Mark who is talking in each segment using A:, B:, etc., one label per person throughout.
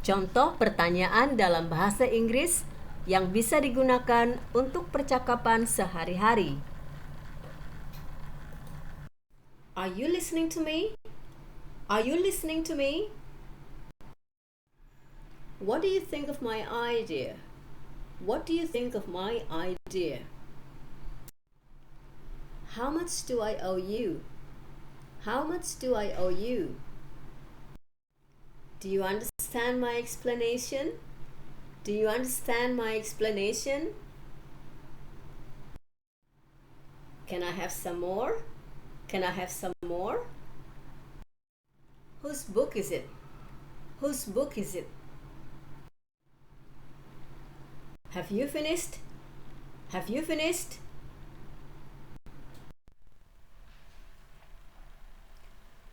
A: Contoh pertanyaan dalam bahasa Inggris yang bisa digunakan untuk percakapan sehari-hari. Are you listening to me? Are you listening to me? What do you think of my idea? What do you think of my idea? How much do I owe you? How much do I owe you? Do you understand my explanation? Do you understand my explanation? Can I have some more? Can I have some more? Whose book is it? Whose book is it? Have you finished? Have you finished?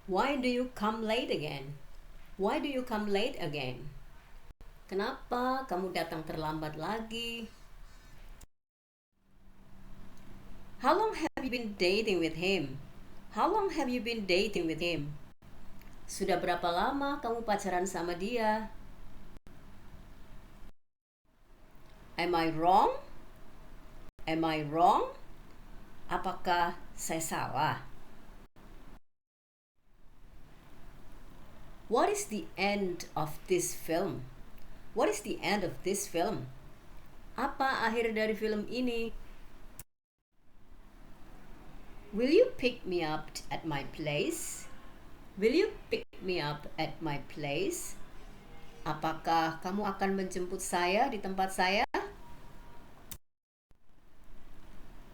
A: Why do you come late again? Why do you come late again? Kenapa kamu datang terlambat lagi? How long have you been dating with him? How long have you been dating with him? Sudah berapa lama kamu pacaran sama dia? Am I wrong? Am I wrong? Apakah saya salah? What is the end of this film? What is the end of this film? Apa akhir dari film ini? Will you pick me up at my place? Will you pick me up at my place? Apakah kamu akan menjemput saya di tempat saya?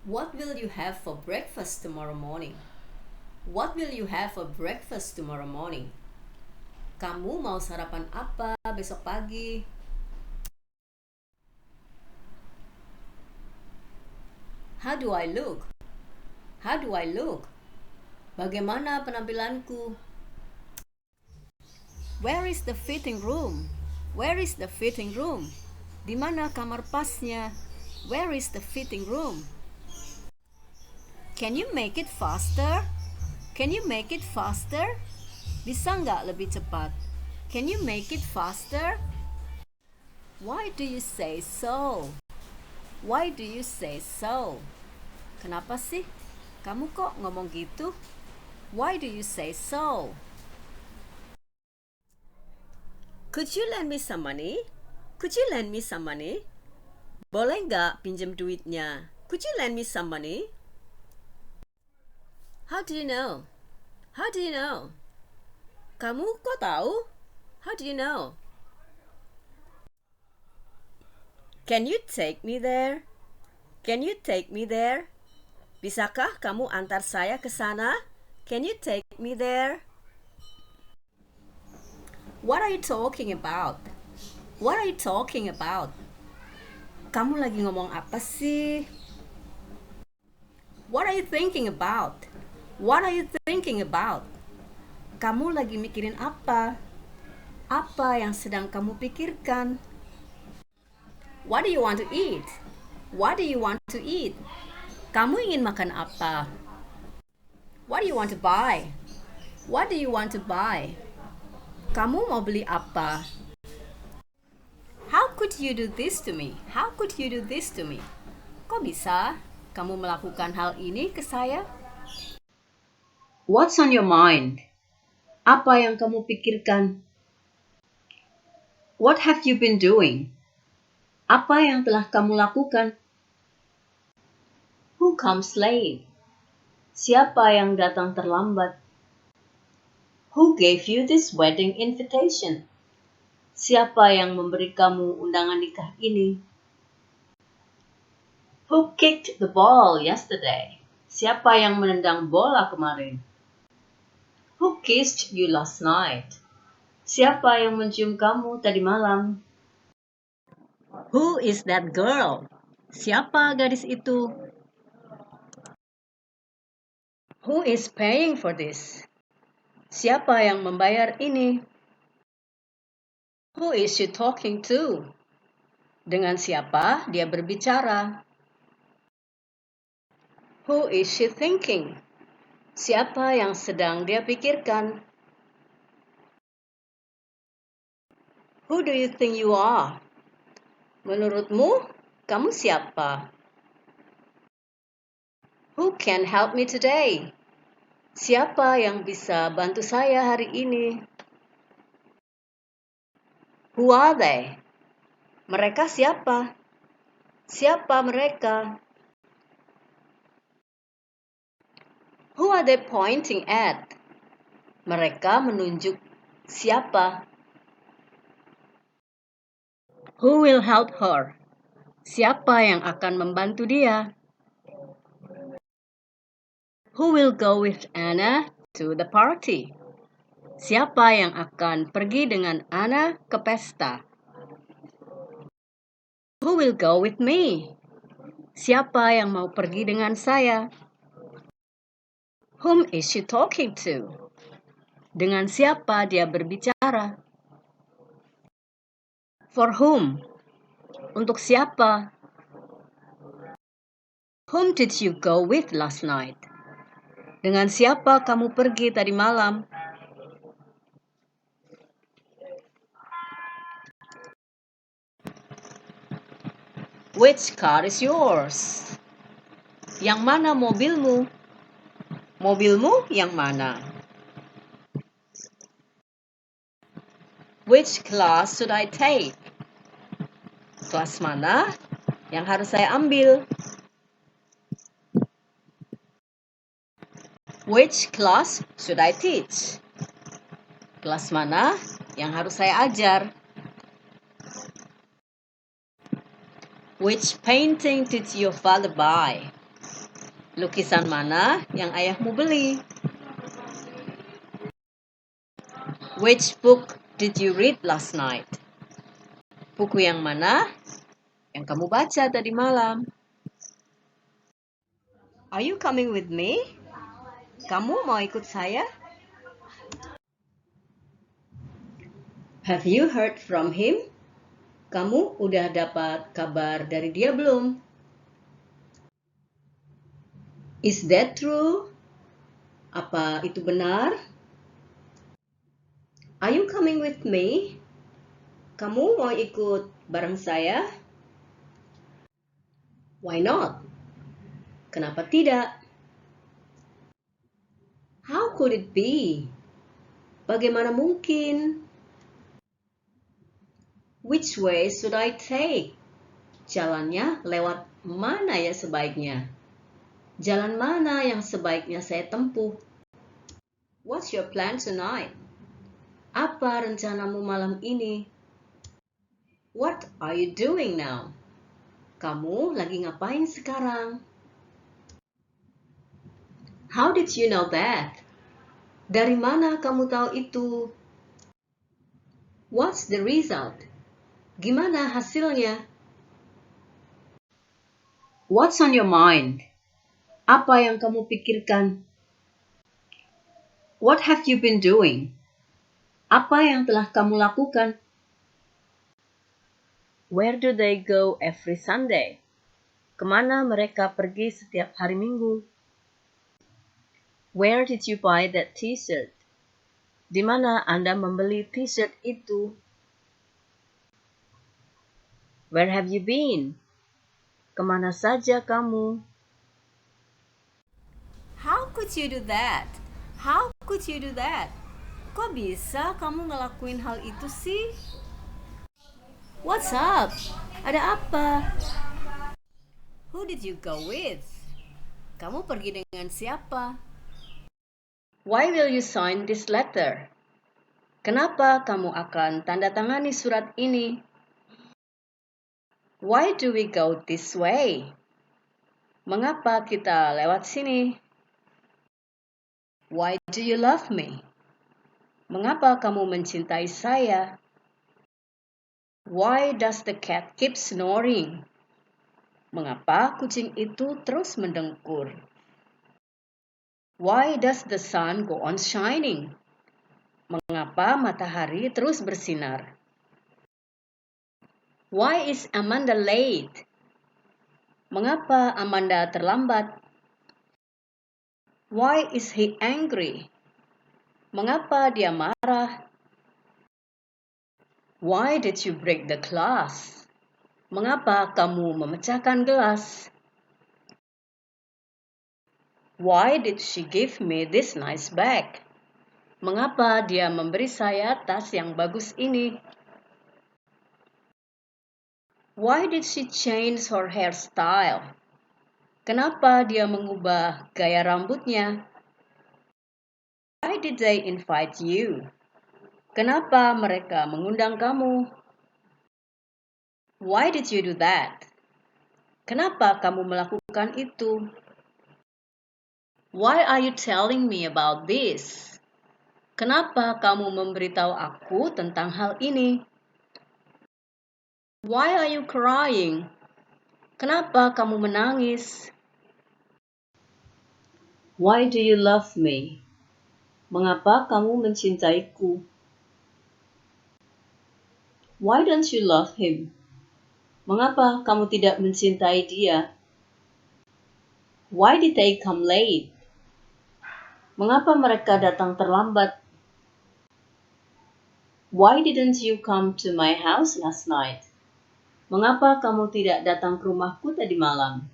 A: What will you have for breakfast tomorrow morning? What will you have for breakfast tomorrow morning? Kamu mau sarapan apa besok pagi? How do I look? How do I look? Bagaimana penampilanku? Where is the fitting room? Where is the fitting room? Di mana kamar pasnya? Where is the fitting room? Can you make it faster? Can you make it faster? Bisa nggak lebih cepat? Can you make it faster? Why do you say so? Why do you say so? Kenapa sih? Kamu kok ngomong gitu? Why do you say so? Could you lend me some money? Could you lend me some money? Boleh nggak pinjam duitnya? Could you lend me some money? How do you know? How do you know? Kamu kok tahu? How do you know? Can you take me there? Can you take me there? Bisakah kamu antar saya ke sana? Can you take me there? What are you talking about? What are you talking about? Kamu lagi ngomong apa sih? What are you thinking about? What are you thinking about? Kamu lagi mikirin apa? Apa yang sedang kamu pikirkan? What do you want to eat? What do you want to eat? Kamu ingin makan apa? What do you want to buy? What do you want to buy? Kamu mau beli apa? How could you do this to me? How could you do this to me? Kok bisa kamu melakukan hal ini ke saya? What's on your mind? Apa yang kamu pikirkan? What have you been doing? Apa yang telah kamu lakukan? Who comes late? Siapa yang datang terlambat? Who gave you this wedding invitation? Siapa yang memberi kamu undangan nikah ini? Who kicked the ball yesterday? Siapa yang menendang bola kemarin? Who kissed you last night? Siapa yang mencium kamu tadi malam? Who is that girl? Siapa gadis itu? Who is paying for this? Siapa yang membayar ini? Who is she talking to? Dengan siapa dia berbicara? Who is she thinking? Siapa yang sedang dia pikirkan? Who do you think you are? Menurutmu, kamu siapa? Who can help me today? Siapa yang bisa bantu saya hari ini? Who are they? Mereka siapa? Siapa mereka? Who are they pointing at? Mereka menunjuk siapa? Who will help her? Siapa yang akan membantu dia? Who will go with Anna to the party? Siapa yang akan pergi dengan Anna ke pesta? Who will go with me? Siapa yang mau pergi dengan saya? Whom is she talking to? Dengan siapa dia berbicara? For whom? Untuk siapa? Whom did you go with last night? Dengan siapa kamu pergi tadi malam? Which car is yours? Yang mana mobilmu? Mobilmu yang mana? Which class should I take? Kelas mana yang harus saya ambil? Which class should I teach? Kelas mana yang harus saya ajar? Which painting did your father buy? Lukisan mana yang ayahmu beli? Which book did you read last night? Buku yang mana yang kamu baca tadi malam? Are you coming with me? Kamu mau ikut saya? Have you heard from him? Kamu udah dapat kabar dari dia belum? Is that true? Apa itu benar? Are you coming with me? Kamu mau ikut bareng saya? Why not? Kenapa tidak? How could it be? Bagaimana mungkin? Which way should I take? Jalannya lewat mana ya sebaiknya? Jalan mana yang sebaiknya saya tempuh? What's your plan tonight? Apa rencanamu malam ini? What are you doing now? Kamu lagi ngapain sekarang? How did you know that? Dari mana kamu tahu itu? What's the result? Gimana hasilnya? What's on your mind? Apa yang kamu pikirkan? What have you been doing? Apa yang telah kamu lakukan? Where do they go every Sunday? Kemana mereka pergi setiap hari Minggu? Where did you buy that t-shirt? Di mana Anda membeli t-shirt itu? Where have you been? Kemana saja kamu? How could you do that? How could you do that? Kok bisa kamu ngelakuin hal itu sih? What's up? Ada apa? Who did you go with? Kamu pergi dengan siapa? Why will you sign this letter? Kenapa kamu akan tanda tangani surat ini? Why do we go this way? Mengapa kita lewat sini? Why do you love me? Mengapa kamu mencintai saya? Why does the cat keep snoring? Mengapa kucing itu terus mendengkur? Why does the sun go on shining? Mengapa matahari terus bersinar? Why is Amanda late? Mengapa Amanda terlambat? Why is he angry? Mengapa dia marah? Why did you break the glass? Mengapa kamu memecahkan gelas? Why did she give me this nice bag? Mengapa dia memberi saya tas yang bagus ini? Why did she change her hairstyle? Kenapa dia mengubah gaya rambutnya? Why did they invite you? Kenapa mereka mengundang kamu? Why did you do that? Kenapa kamu melakukan itu? Why are you telling me about this? Kenapa kamu memberitahu aku tentang hal ini? Why are you crying? Kenapa kamu menangis? Why do you love me? Mengapa kamu mencintaiku? Why don't you love him? Mengapa kamu tidak mencintai dia? Why did they come late? Mengapa mereka datang terlambat? Why didn't you come to my house last night? Mengapa kamu tidak datang ke rumahku tadi malam?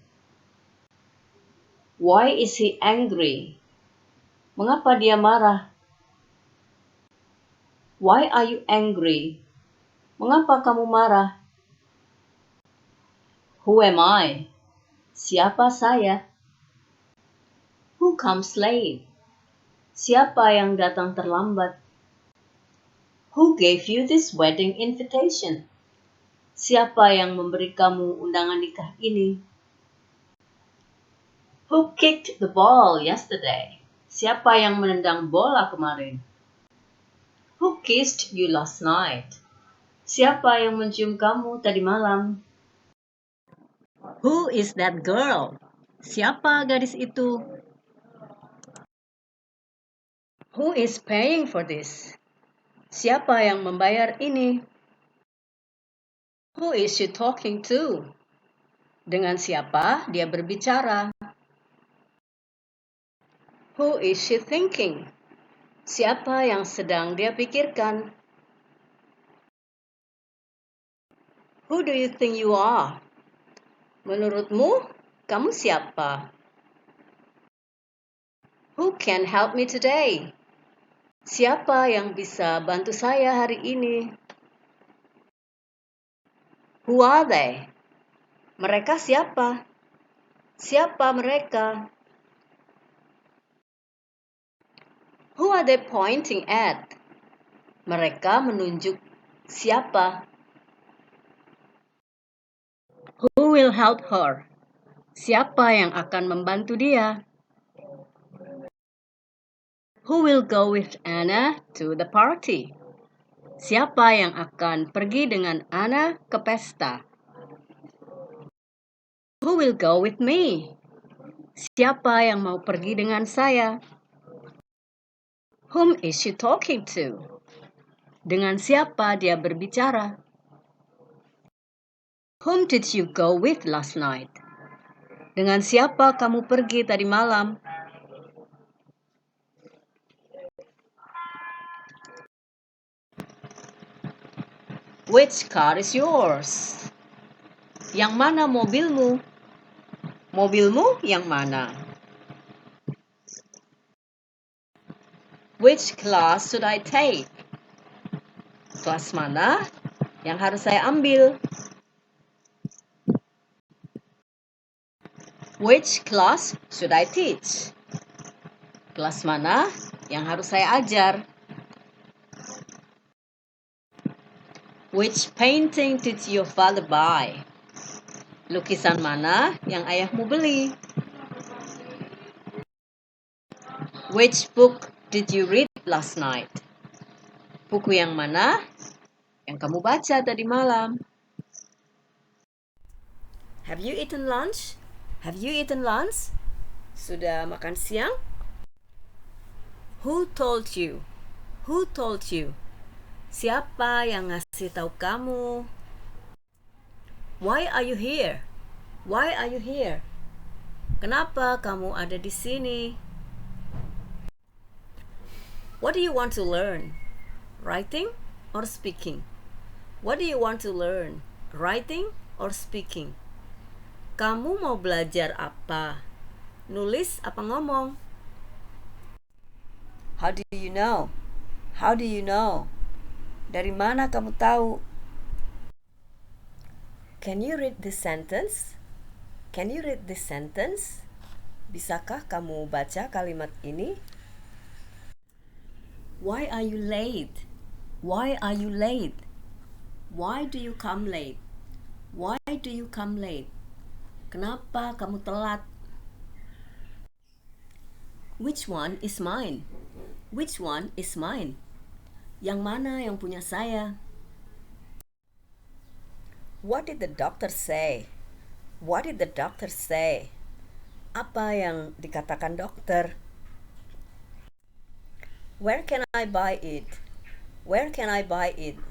A: Why is he angry? Mengapa dia marah? Why are you angry? Mengapa kamu marah? Who am I? Siapa saya? Who comes late? Siapa yang datang terlambat? Who gave you this wedding invitation? Siapa yang memberi kamu undangan nikah ini? Who kicked the ball yesterday? Siapa yang menendang bola kemarin? Who kissed you last night? Siapa yang mencium kamu tadi malam? Who is that girl? Siapa gadis itu? Who is paying for this? Siapa yang membayar ini? Who is she talking to? Dengan siapa dia berbicara? Who is she thinking? Siapa yang sedang dia pikirkan? Who do you think you are? Menurutmu, kamu siapa? Who can help me today? Siapa yang bisa bantu saya hari ini? Who are they? Mereka siapa? Siapa mereka? Who are they pointing at? Mereka menunjuk siapa? Who will help her? Siapa yang akan membantu dia? Who will go with Anna to the party? Siapa yang akan pergi dengan Anna ke pesta? Who will go with me? Siapa yang mau pergi dengan saya? Whom is she talking to? Dengan siapa dia berbicara? Whom did you go with last night? Dengan siapa kamu pergi tadi malam? Which car is yours? Yang mana mobilmu? Mobilmu yang mana? Which class should I take? Kelas mana yang harus saya ambil? Which class should I teach? Kelas mana yang harus saya ajar? Which painting did your father buy? Lukisan mana yang ayahmu beli? Which book did you read last night? Buku yang mana yang kamu baca tadi malam? Have you eaten lunch? Have you eaten lunch? Sudah makan siang? Who told you? Who told you? Siapa yang ngasih tahu kamu? Why are you here? Why are you here? Kenapa kamu ada di sini? What do you want to learn? Writing or speaking? What do you want to learn? Writing or speaking? Kamu mau belajar apa? Nulis apa ngomong? How do you know? How do you know? Dari mana kamu tahu? Can you read this sentence? Can you read this sentence? Bisakah kamu baca kalimat ini? Why are you late? Why are you late? Why do you come late? Why do you come late? Kenapa kamu telat? Which one is mine? Which one is mine? Yang mana yang punya saya? What did the doctor say? What did the doctor say? Apa yang dikatakan dokter? Where can I buy it? Where can I buy it?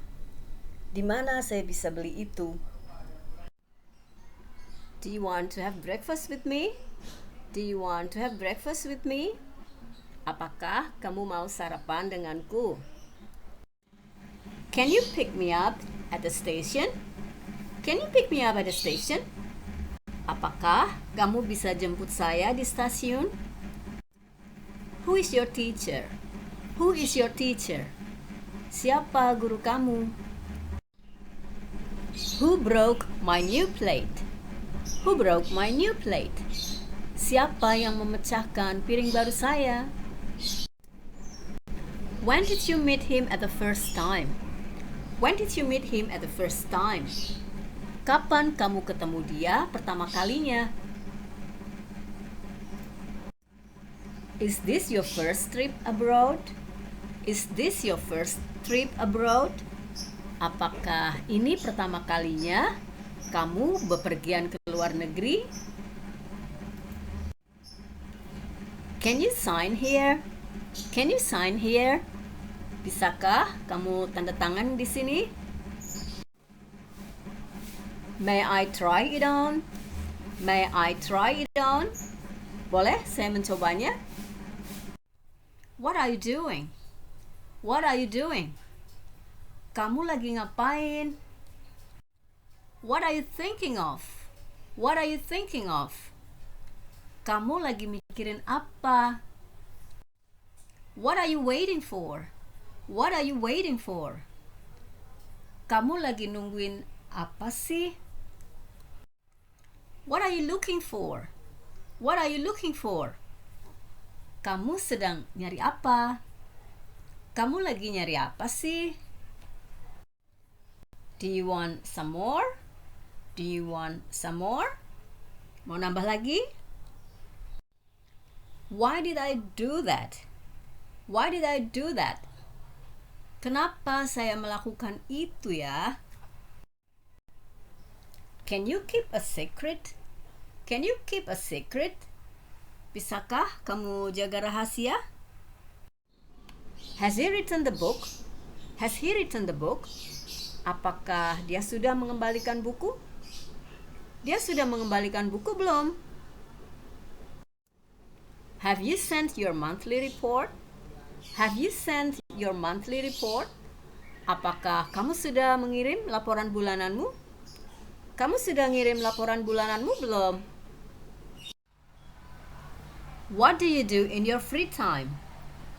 A: Di mana saya bisa beli itu? Do you want to have breakfast with me? Do you want to have breakfast with me? Apakah kamu mau sarapan denganku? Can you pick me up at the station? Can you pick me up at the station? Apakah kamu bisa jemput saya di stasiun? Who is your teacher? Who is your teacher? Siapa guru kamu? Who broke my new plate? Who broke my new plate? Siapa yang memecahkan piring baru saya? When did you meet him at the first time? When did you meet him at the first time? Kapan kamu ketemu dia pertama kalinya? Is this your first trip abroad? Is this your first trip abroad? Apakah ini pertama kalinya kamu bepergian ke luar negeri? Can you sign here? Can you sign here? Bisakah kamu tanda tangan di sini? May I try it on? May I try it on? Boleh saya mencobanya? What are you doing? What are you doing? Kamu lagi ngapain? What are you thinking of? What are you thinking of? Kamu lagi mikirin apa? What are you waiting for? What are you waiting for? Kamu lagi nungguin apa sih? What are you looking for? What are you looking for? Kamu sedang nyari apa? Kamu lagi nyari apa sih? Do you want some more? Do you want some more? Mau nambah lagi? Why did I do that? Why did I do that? Kenapa saya melakukan itu ya? Can you keep a secret? Can you keep a secret? Bisakah kamu jaga rahasia? Has he written the book? Has he written the book? Apakah dia sudah mengembalikan buku? Dia sudah mengembalikan buku belum? Have you sent your monthly report? Have you sent your monthly report? Apakah kamu sudah mengirim laporan bulananmu? Kamu sudah ngirim laporan bulananmu belum? What do you do in your free time?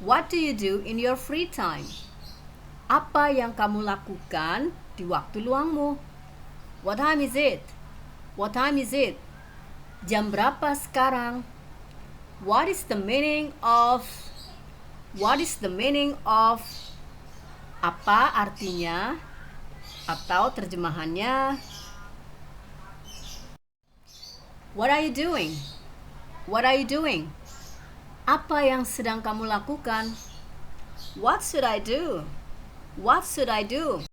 A: What do you do in your free time? Apa yang kamu lakukan di waktu luangmu? What time is it? What time is it? Jam berapa sekarang? What is the meaning of? What is the meaning of? Apa artinya? Atau terjemahannya? What are you doing? What are you doing? Apa yang sedang kamu lakukan? What should I do? What should I do?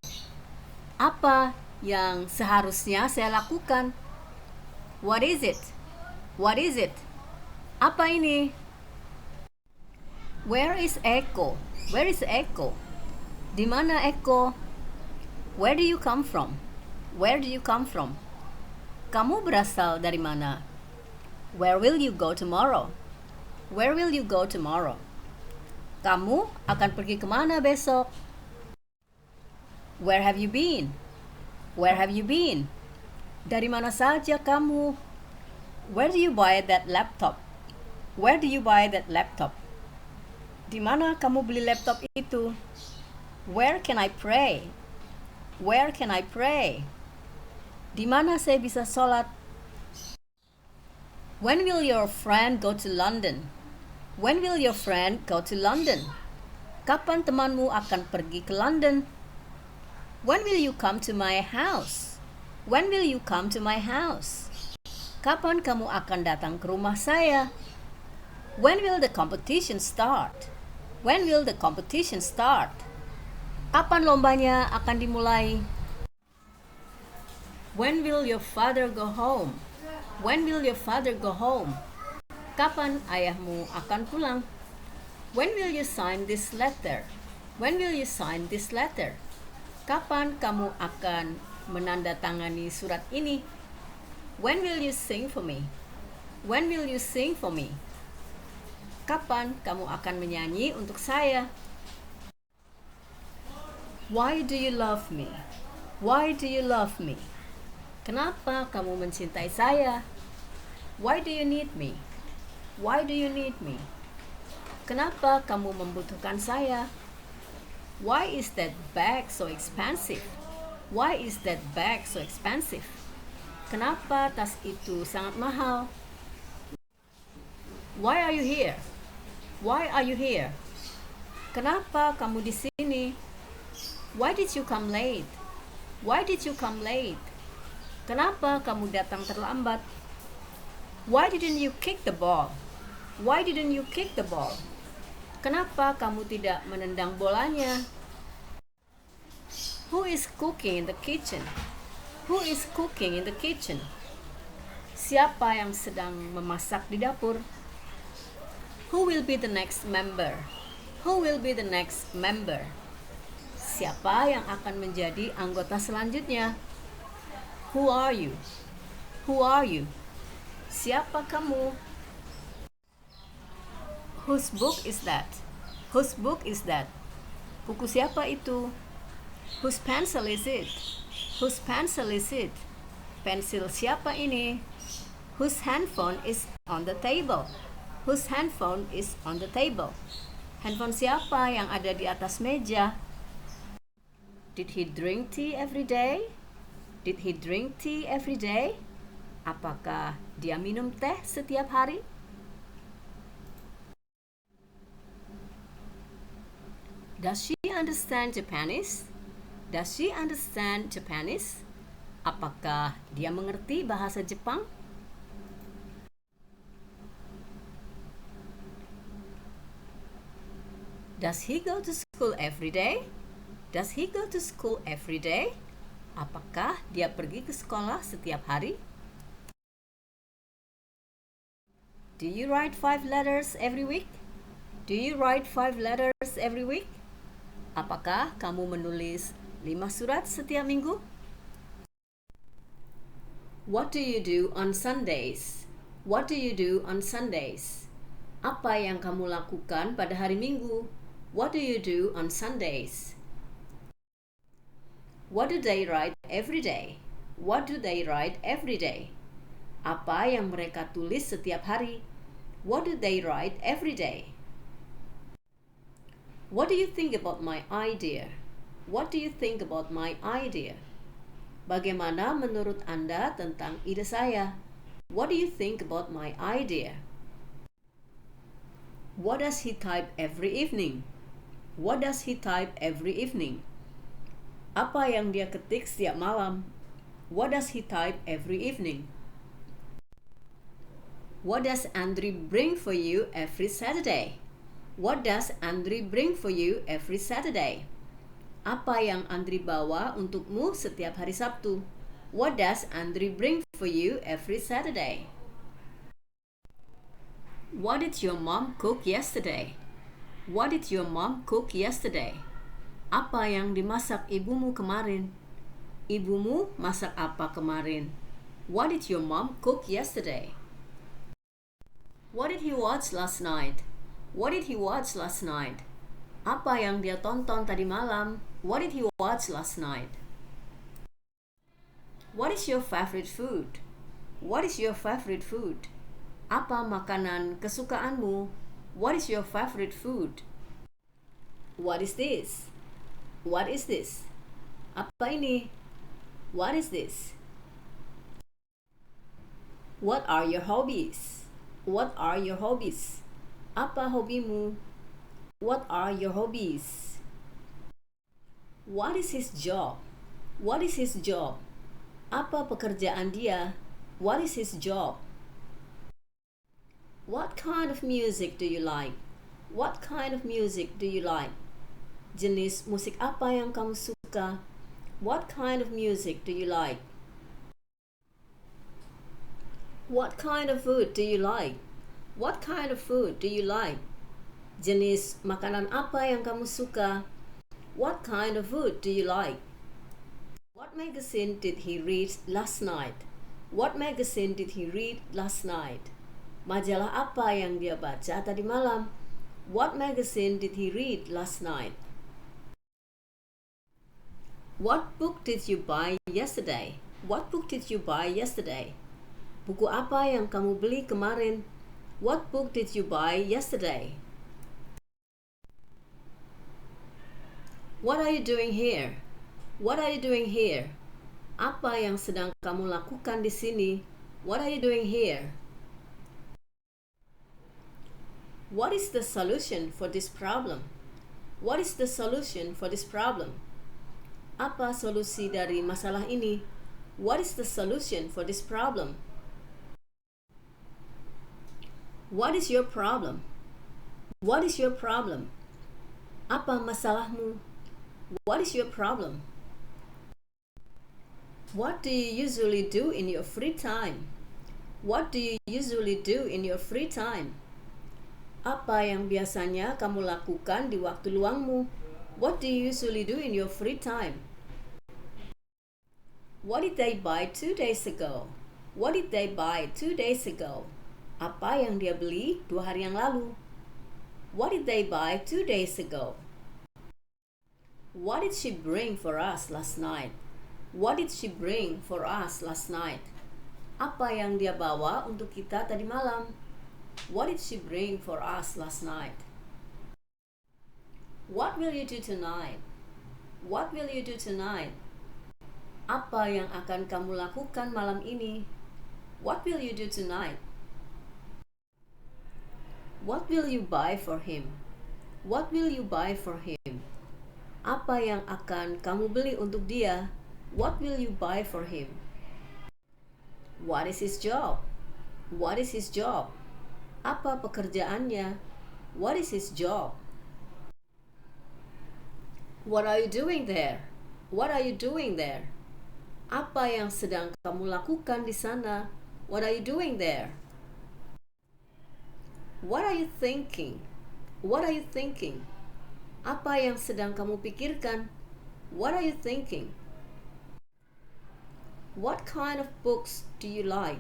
A: Apa yang seharusnya saya lakukan? What is it? What is it? Apa ini? Where is Echo? Where is Echo? Di mana Echo? Where do you come from? Where do you come from? Kamu berasal dari mana? Where will you go tomorrow? Where will you go tomorrow? Kamu akan pergi kemana besok? Where have you been? Where have you been? Dari mana saja kamu? Where do you buy that laptop? Where do you buy that laptop? Di mana kamu beli laptop itu? Where can I pray? Where can I pray? Di mana saya bisa sholat? When will your friend go to London? When will your friend go to London? Kapan temanmu akan pergi ke London? When will you come to my house? When will you come to my house? Kapan kamu akan datang ke rumah saya? When will the competition start? When will the competition start? Kapan lombanya akan dimulai? When will your father go home? When will your father go home? Kapan ayahmu akan pulang? When will you sign this letter? When will you sign this letter? Kapan kamu akan menandatangani surat ini? When will you sing for me? When will you sing for me? Kapan kamu akan menyanyi untuk saya? Why do you love me? Why do you love me? Kenapa kamu mencintai saya? Why do you need me? Why do you need me? Kenapa kamu membutuhkan saya? Why is that bag so expensive? Why is that bag so expensive? Kenapa tas itu sangat mahal? Why are you here? Why are you here? Kenapa kamu di sini? Why did you come late? Why did you come late? Kenapa kamu datang terlambat? Why didn't you kick the ball? Why didn't you kick the ball? Kenapa kamu tidak menendang bolanya? Who is cooking in the kitchen? Who is cooking in the kitchen? Siapa yang sedang memasak di dapur? Who will be the next member? Who will be the next member? Siapa yang akan menjadi anggota selanjutnya? Who are you? Who are you? Siapa kamu? Whose book is that? Whose book is that? Buku siapa itu? Whose pencil is it? Whose pencil is it? Pensil siapa ini? Whose handphone is on the table? Whose handphone is on the table? Handphone siapa yang ada di atas meja? Did he drink tea every day? Did he drink tea every day? Apakah dia minum teh setiap hari? Does she understand Japanese? Does she understand Japanese? Apakah dia mengerti bahasa Jepang? Does he go to school every day? Does he go to school every day? Apakah dia pergi ke sekolah setiap hari? Do you write 5 letters every week? Do you write 5 letters every week? Apakah kamu menulis 5 surat setiap minggu? What do you do on Sundays? What do you do on Sundays? Apa yang kamu lakukan pada hari Minggu? What do you do on Sundays? What do they write every day? What do they write every day? Apa yang mereka tulis setiap hari? What do they write every day? What do you think about my idea? What do you think about my idea? Bagaimana menurut Anda tentang ide saya? What do you think about my idea? What does he type every evening? What does he type every evening? Apa yang dia ketik setiap malam? What does he type every evening? What does Andri bring for you every Saturday? What does Andri bring for you every Saturday? Apa yang Andri bawa untukmu setiap hari Sabtu? What does Andri bring for you every Saturday? What did your mom cook yesterday? What did your mom cook yesterday? Apa yang dimasak ibumu kemarin? Ibumu masak apa kemarin? What did your mom cook yesterday? What did he watch last night? What did he watch last night? Apa yang dia tonton tadi malam? What did he watch last night? What is your favorite food? What is your favorite food? Apa makanan kesukaanmu? What is your favorite food? What is this? What is this? Apa ini? What is this? What are your hobbies? What are your hobbies? Apa hobimu? What are your hobbies? What is his job? What is his job? Apa pekerjaan dia? What is his job? What kind of music do you like? What kind of music do you like? Jenis musik apa yang kamu suka? What kind of music do you like? What kind of food do you like? What kind of food do you like? Jenis makanan apa yang kamu suka? What kind of food do you like? What magazine did he read last night? What magazine did he read last night? Majalah apa yang dia baca tadi malam? What magazine did he read last night? What book did you buy yesterday? What book did you buy yesterday? Buku apa yang kamu beli kemarin? What book did you buy yesterday? What are you doing here? What are you doing here? Apa yang sedang kamu lakukan di sini? What are you doing here? What is the solution for this problem? What is the solution for this problem? Apa solusi dari masalah ini? What is the solution for this problem? What is your problem? What is your problem? Apa masalahmu? What is your problem? What do you usually do in your free time? What do you usually do in your free time? Apa yang biasanya kamu lakukan di waktu luangmu? What do you usually do in your free time? What did they buy 2 days ago? What did they buy 2 days ago? Apa yang dia beli 2 hari yang lalu? What did they buy 2 days ago? What did she bring for us last night? What did she bring for us last night? Apa yang dia bawa untuk kita tadi malam? What did she bring for us last night? What will you do tonight? What will you do tonight? Apa yang akan kamu lakukan malam ini? What will you do tonight? What will you buy for him? What will you buy for him? Apa yang akan kamu beli untuk dia? What will you buy for him? What is his job? What is his job? Apa pekerjaannya? What is his job? What are you doing there? What are you doing there? Apa yang sedang kamu lakukan di sana? What are you doing there? What are you thinking? What are you thinking? Apa yang sedang kamu pikirkan? What are you thinking? What kind of books do you like?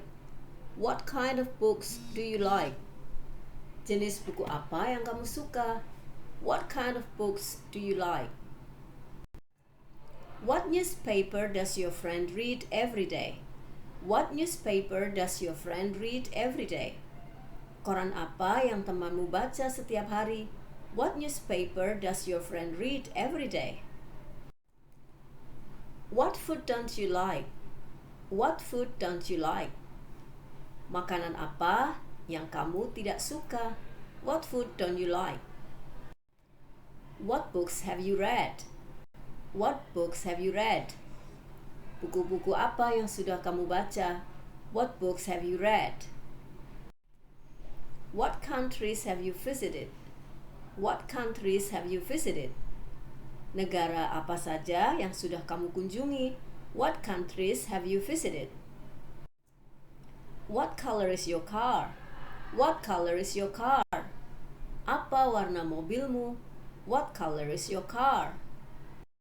A: What kind of books do you like? Jenis buku apa yang kamu suka? What kind of books do you like? What newspaper does your friend read every day? What newspaper does your friend read every day? Koran apa yang temanmu baca setiap hari? What newspaper does your friend read every day? What food don't you like? What food don't you like? Makanan apa yang kamu tidak suka? What food don't you like? What books have you read? What books have you read? Buku-buku apa yang sudah kamu baca? What books have you read? What countries have you visited? What countries have you visited? Negara apa saja yang sudah kamu kunjungi? What countries have you visited? What color is your car? What color is your car? Apa warna mobilmu? What color is your car?